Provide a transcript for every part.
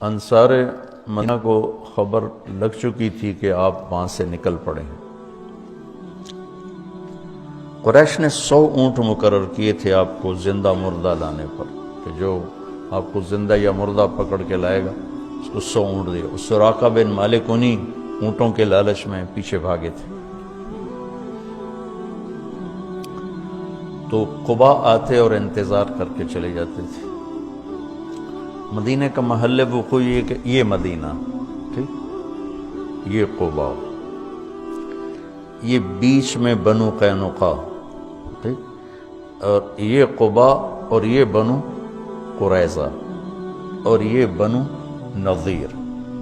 انصار مدینہ کو خبر لگ چکی تھی کہ آپ وہاں سے نکل پڑے ہیں۔ قریش نے 100 اونٹ مقرر کیے تھے آپ کو زندہ مردہ لانے پر، کہ جو آپ کو زندہ یا مردہ پکڑ کے لائے گا اس کو 100 اونٹ دے گا۔ سراقہ بن مالک انہی اونٹوں کے لالچ میں پیچھے بھاگے تھے۔ تو قباء آتے اور انتظار کر کے چلے جاتے تھے۔ مدینہ کا محل وقوع یہ کہ یہ مدینہ، ٹھیک، یہ قباء، یہ بیچ میں بنو قینقاع، ٹھیک، اور یہ قباء اور یہ بنو قریظہ اور یہ بنو نظیر۔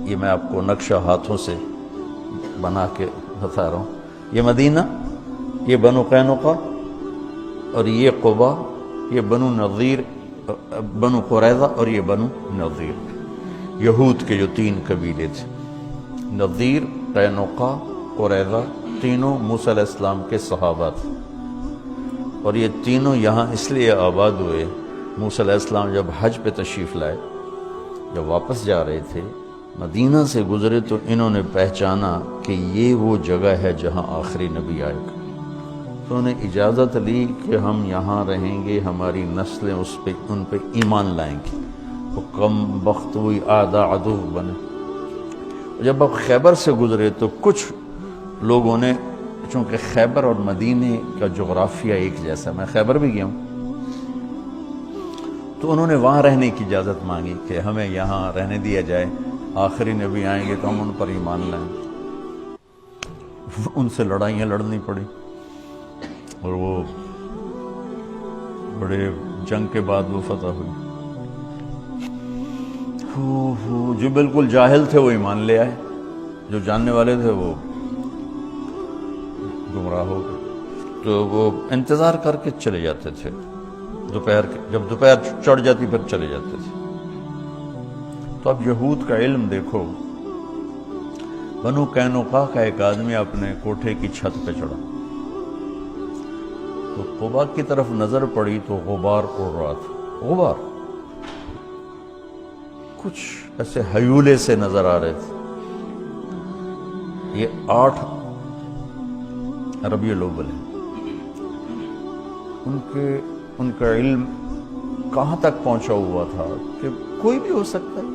یہ میں آپ کو نقشہ ہاتھوں سے بنا کے بتا رہا ہوں۔ یہ مدینہ، یہ بنو قینقاع اور یہ قباء، یہ بنو نظیر، بنو قریظہ اور یہ بنو نظیر، یہود کے جو 3 قبیلے تھے۔ نظیر، قینقاع، قریظہ، تینوں موسیٰ علیہ السلام کے صحابہ تھے، اور یہ تینوں یہاں اس لیے آباد ہوئے۔ موسیٰ علیہ السلام جب حج پہ تشریف لائے، جب واپس جا رہے تھے مدینہ سے گزرے، تو انہوں نے پہچانا کہ یہ وہ جگہ ہے جہاں آخری نبی آئے گا۔ تو انہیں اجازت لی کہ ہم یہاں رہیں گے، ہماری نسلیں ان پہ ایمان لائیں گی۔ وہ کم بخت ہوئی آدھا عدو بنے۔ جب اب خیبر سے گزرے تو کچھ لوگوں نے، چونکہ خیبر اور مدینے کا جغرافیہ ایک جیسا، میں خیبر بھی گیا ہوں، تو انہوں نے وہاں رہنے کی اجازت مانگی کہ ہمیں یہاں رہنے دیا جائے، آخری نبی آئیں گے تو ہم ان پر ایمان لائیں۔ ان سے لڑائیاں لڑنی پڑی، اور وہ بڑے جنگ کے بعد وہ فتح ہوئی۔ جو بالکل جاہل تھے وہ ایمان لے آئے، جو جاننے والے تھے وہ گمراہ ہو گئے۔ تو وہ انتظار کر کے چلے جاتے تھے، جب دوپہر چڑھ جاتی پھر چلے جاتے تھے۔ تو اب یہود کا علم دیکھو، بنو قینقاع کا ایک آدمی اپنے کوٹھے کی چھت پہ چڑھا، تو قباء کی طرف نظر پڑی تو غبار اڑ رہا تھا۔ غبار کچھ ایسے ہیولے سے نظر آ رہے تھے۔ یہ 8 ربیع الاول ہے۔ ان کا علم کہاں تک پہنچا ہوا تھا کہ کوئی بھی ہو سکتا ہے۔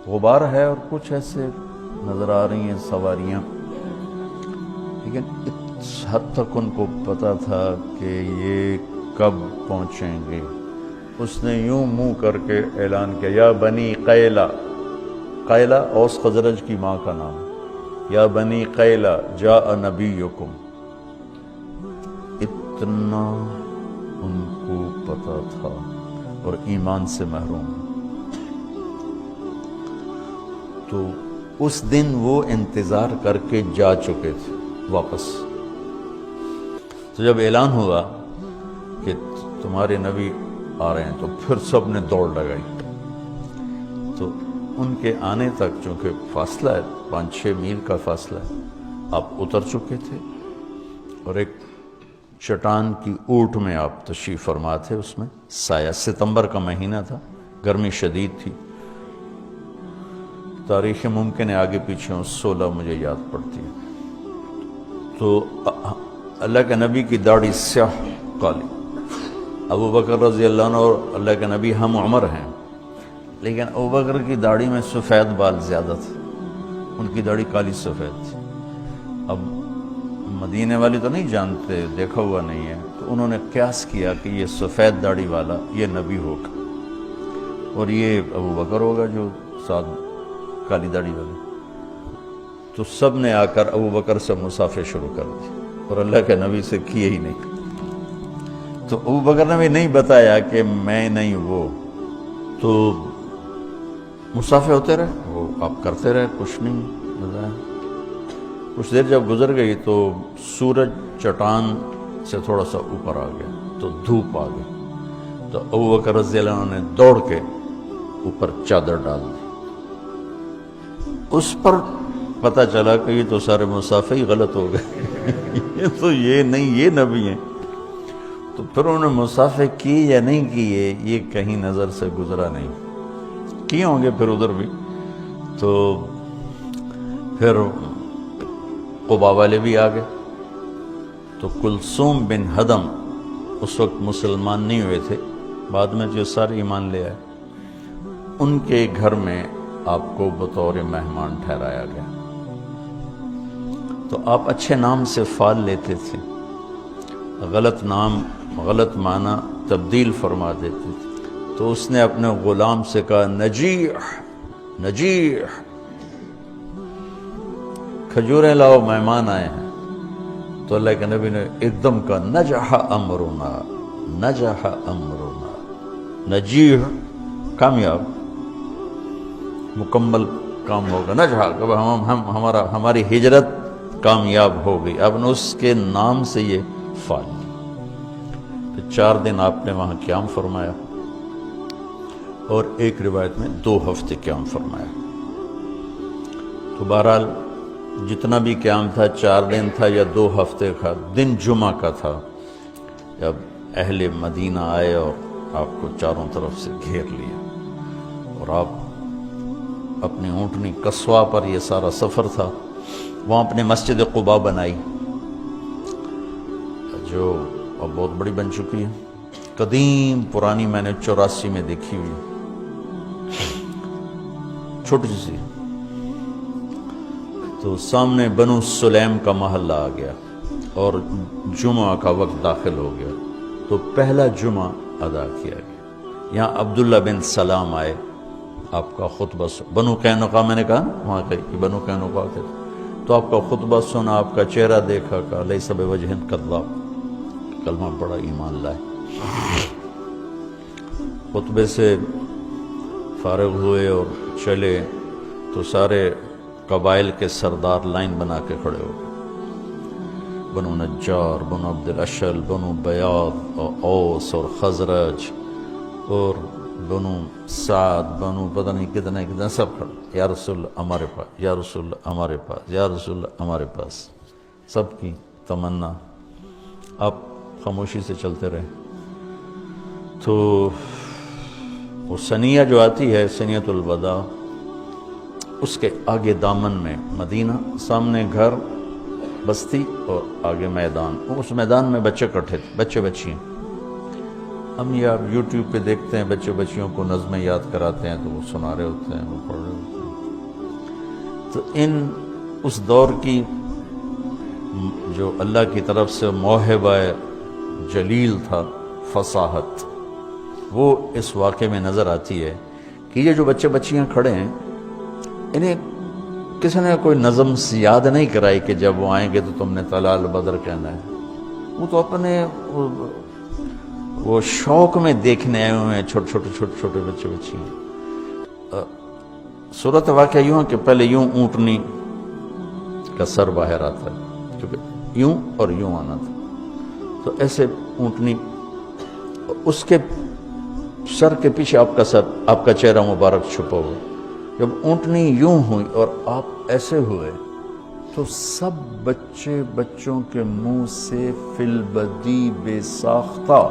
غبار ہے اور کچھ ایسے نظر آ رہی ہیں سواریاں، لیکن اس حد تک ان کو پتا تھا کہ یہ کب پہنچیں گے۔ اس نے یوں منہ کر کے اعلان کیا، یا بنی قیلہ، قیلہ اوس خزرج کی ماں کا نام، یا بنی قیلہ جاء نبیکم۔ اتنا ان کو پتا تھا، اور ایمان سے محروم۔ تو اس دن وہ انتظار کر کے جا چکے تھے واپس۔ تو جب اعلان ہوا کہ تمہارے نبی آ رہے ہیں تو پھر سب نے دوڑ لگائی۔ تو ان کے آنے تک چونکہ فاصلہ ہے، 5-6 میل کا فاصلہ ہے، آپ اتر چکے تھے، اور ایک چٹان کی اوٹ میں آپ تشریف فرما تھے۔ اس میں سایہ، ستمبر کا مہینہ تھا، گرمی شدید تھی۔ تاریخ ممکن ہے آگے پیچھے 16 مجھے یاد پڑتی ہے۔ تو اللہ کے نبی کی داڑھی سیاہ کالی، ابو بکر رضی اللہ عنہ اور اللہ کے نبی ہم عمر ہیں، لیکن ابو بکر کی داڑھی میں سفید بال زیادہ تھے، ان کی داڑھی کالی سفید تھی۔ اب مدینے والی تو نہیں جانتے، دیکھا ہوا نہیں ہے، تو انہوں نے قیاس کیا کہ یہ سفید داڑھی والا یہ نبی ہوگا، اور یہ ابو بکر ہوگا جو ساتھ کالی داڑھی والا۔ تو سب نے آ کر ابو بکر سے مصافحہ شروع کر دی، اور اللہ کے نبی سے کیے ہی نہیں۔ تو ابو بکر نے بھی نہیں بتایا کہ میں نہیں وہ، تو مصافحہ ہوتے رہے، وہ آپ کرتے رہے، کچھ نہیں بتایا۔ کچھ دیر جب گزر گئی تو سورج چٹان سے تھوڑا سا اوپر آ گیا، تو دھوپ آ گئی۔ تو ابو بکر رضی اللہ عنہ نے دوڑ کے اوپر چادر ڈال دی۔ اس پر پتہ چلا کہ یہ تو سارے مصافحہ ہی غلط ہو گئے، یہ نہیں، یہ نبی ہیں۔ تو پھر انہوں نے مصافحہ کی یا نہیں کیے، یہ کہیں نظر سے گزرا نہیں۔ کیے ہوں گے پھر ادھر بھی. تو پھر قبا والے بھی آ گئے. تو کلثوم بن ہدم اس وقت مسلمان نہیں ہوئے تھے، بعد میں جو سارے ایمان لے آئے، ان کے گھر میں آپ کو بطور مہمان ٹھہرایا گیا. تو آپ اچھے نام سے فال لیتے تھے، غلط نام غلط معنی تبدیل فرما دیتے تھے. تو اس نے اپنے غلام سے کہا نجیح نجیح، کھجوریں لاؤ مہمان آئے ہیں. تو اللہ کے نبی نے ایک دم کہا نجح امرنا نجح امرنا. نجیح کامیاب، مکمل کام ہوگا. نجح ہماری ہجرت کامیاب ہو گئی. اب نے اس کے نام سے یہ فال. پھر 4 دن آپ نے وہاں قیام فرمایا، اور ایک روایت میں 2 ہفتے قیام فرمایا. تو بہرحال جتنا بھی قیام تھا 4 دن تھا یا 2 ہفتے کا. دن جمعہ کا تھا جب اہل مدینہ آئے اور آپ کو چاروں طرف سے گھیر لیا، اور آپ اپنی اونٹنی قصوہ پر، یہ سارا سفر تھا. وہاں اپنے مسجد قباء بنائی، جو اب بہت بڑی بن چکی ہے، قدیم پرانی، میں نے 84 میں دیکھی ہوئی، چھوٹی سی. تو سامنے بنو سلیم کا محلہ آ گیا اور جمعہ کا وقت داخل ہو گیا. تو پہلا جمعہ ادا کیا گیا. یہاں عبداللہ بن سلام آئے، آپ کا خطبہ بنو قینقاع، میں نے کہا وہاں کہ بنو قینقاع تھے. تو آپ کا خطبہ سنا، آپ کا چہرہ دیکھا، کہا لیس بوجہ کذاب، کلمہ پڑھا، ایمان لائے. خطبے سے فارغ ہوئے اور چلے تو سارے قبائل کے سردار لائن بنا کے کھڑے ہو گئے. بنو نجار، بنو عبد الاشل، بنو بیاض اور اوس اور خزرج اور بنو سعد، بنو پتہ نہیں کتنے سب کھڑے. یا رسول اللہ ہمارے پاس، یا رسول اللہ ہمارے پاس، یا رسول اللہ ہمارے پاس. سب کی تمنا. آپ خاموشی سے چلتے رہے. تو وہ سنیہ جو آتی ہے، سنیۃ الوداع، اس کے آگے دامن میں مدینہ، سامنے گھر بستی اور آگے میدان. اس میدان میں بچے اکٹھے تھے، بچے بچیاں. ہم یہ آپ یوٹیوب پہ دیکھتے ہیں، بچے بچیوں کو نظمیں یاد کراتے ہیں تو وہ سنا رہے ہوتے ہیں، وہ پڑھ رہے ہوتے ہیں. تو اس دور کی جو اللہ کی طرف سے موہبہ جلیل تھا، فصاحت، وہ اس واقعے میں نظر آتی ہے کہ یہ جو بچے بچیاں کھڑے ہیں، انہیں کسی نے کوئی نظم یاد نہیں کرائی کہ جب وہ آئیں گے تو تم نے طلع البدر کہنا ہے. وہ تو اپنے وہ شوق میں دیکھنے آئے ہوئے ہیں، چھوٹے بچے بچیاں. صورت واقعہ یوں ہے کہ پہلے یوں اونٹنی کا سر باہر آتا ہے، کیونکہ یوں اور یوں آنا تھا. تو ایسے اونٹنی، اس کے سر کے پیچھے آپ کا سر، آپ کا چہرہ مبارک چھپا ہوا. جب اونٹنی یوں ہوئی اور آپ ایسے ہوئے تو سب بچوں کے منہ سے فی البدی بے ساختہ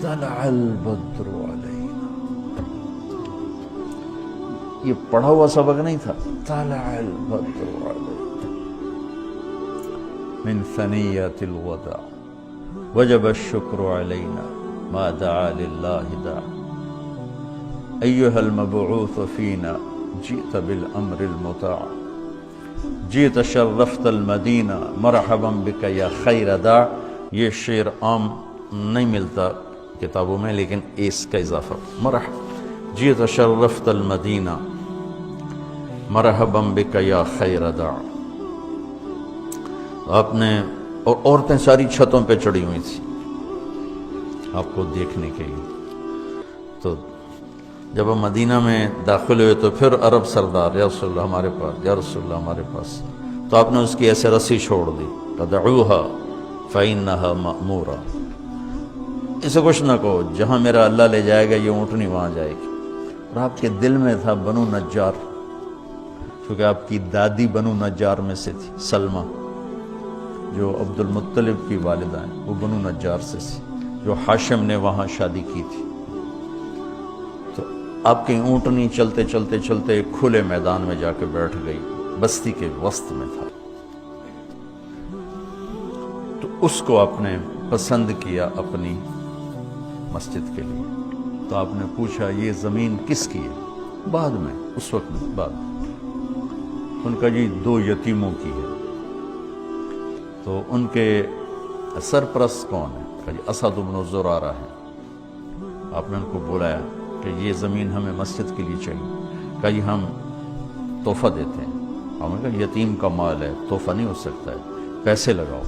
طلع البدر علینا. یہ پڑھا ہوا سبق نہیں تھا. طلع البدر علینا من ثنیۃ الوداع وجب الشکر علینا ما دعا للہ دعا. ایہا المبعوث فینا جئت بالامر المطاع جئت شرفت المدینہ مرحبا بک یا خیر داع. یہ شعر عام نہیں ملتا کتابوں میں، لیکن اس کا اضافہ جئت شرفت المدینہ مرحبا بک یا خیر داع. آپ نے، اور عورتیں ساری چھتوں پہ چڑھی ہوئی تھیں آپ کو دیکھنے کے لیے. تو جب ہم مدینہ میں داخل ہوئے تو پھر عرب سردار، یا رسول اللہ ہمارے پاس، یا رسول اللہ ہمارے پاس. تو آپ نے اس کی ایسے رسی چھوڑ دی، فدعوها فإنها مأمورہ. اسے کچھ نہ کہو، جہاں میرا اللہ لے جائے گا یہ اونٹنی وہاں جائے گی. اور آپ کے دل میں تھا بنو نجار، کیونکہ آپ کی دادی بنو نجار میں سے تھی، سلمہ جو عبد المطلب کی والدہ ہیں، وہ بنو نجار سے تھی، جو ہاشم نے وہاں شادی کی تھی. تو آپ کی اونٹنی چلتے چلتے چلتے ایک کھلے میدان میں جا کے بیٹھ گئی، بستی کے وسط میں تھا، تو اس کو آپ نے پسند کیا اپنی مسجد کے لیے۔ تو آپ نے پوچھا یہ زمین کس کی ہے؟ بعد میں، اس وقت میں بعد میں ان کا جی 2 یتیموں کی ہے۔ تو ان کے سرپرست کون ہے؟ کہا جی اسد بن زرارہ ہے۔ آپ نے ان کو بلایا کہ یہ زمین ہمیں مسجد کے لیے چاہیے۔ کہا جی ہم تحفہ دیتے ہیں۔ ہم نے کہا یتیم کا مال ہے، تحفہ نہیں ہو سکتا ہے، پیسے لگاؤ۔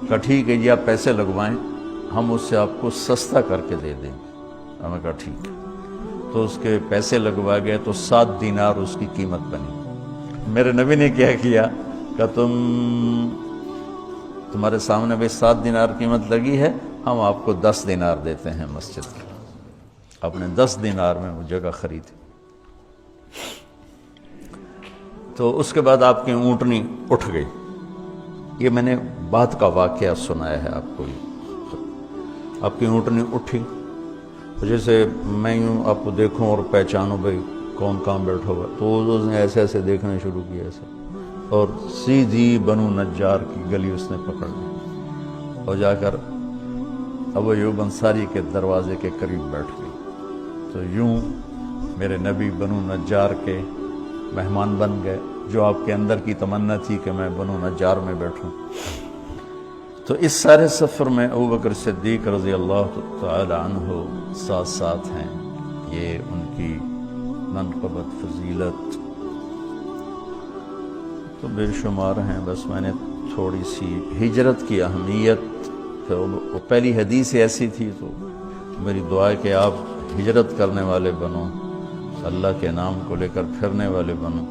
کہا ٹھیک ہے جی آپ پیسے لگوائیں، ہم اس سے آپ کو سستا کر کے دے دیں۔ ہم نے کہا ٹھیک ہے۔ تو اس کے پیسے لگوا گئے تو 7 دینار اس کی قیمت بنی۔ میرے نبی نے کیا کیا کہ تمہارے سامنے بھائی 7 دینار قیمت لگی ہے، ہم آپ کو 10 دینار دیتے ہیں مسجد کے۔ آپ نے 10 دینار میں وہ جگہ خریدی۔ تو اس کے بعد آپ کی اونٹنی اٹھ گئی۔ یہ میں نے بعد کا واقعہ سنایا ہے آپ کو۔ آپ کی اونٹنی اٹھی، جیسے میں یوں آپ کو دیکھوں اور پہچانوں بھائی کون کہاں بیٹھا ہوا، تو اس نے ایسے ایسے دیکھنا شروع کیا ایسے، اور سیدھی بنو نجار کی گلی اس نے پکڑ لی اور جا کر ابو ایوب انصاری کے دروازے کے قریب بیٹھ گئی۔ تو یوں میرے نبی بنو نجار کے مہمان بن گئے، جو آپ کے اندر کی تمنا تھی کہ میں بنو نجار میں بیٹھوں۔ تو اس سارے سفر میں ابوبکر صدیق رضی اللہ تعالی عنہ ساتھ ساتھ ہیں۔ یہ ان کی منقبت، فضیلت تو بے شمار ہیں۔ بس میں نے تھوڑی سی ہجرت کی اہمیت، وہ پہلی حدیث ایسی تھی، تو میری دعا ہے کہ آپ ہجرت کرنے والے بنو، اللہ کے نام کو لے کر پھرنے والے بنو۔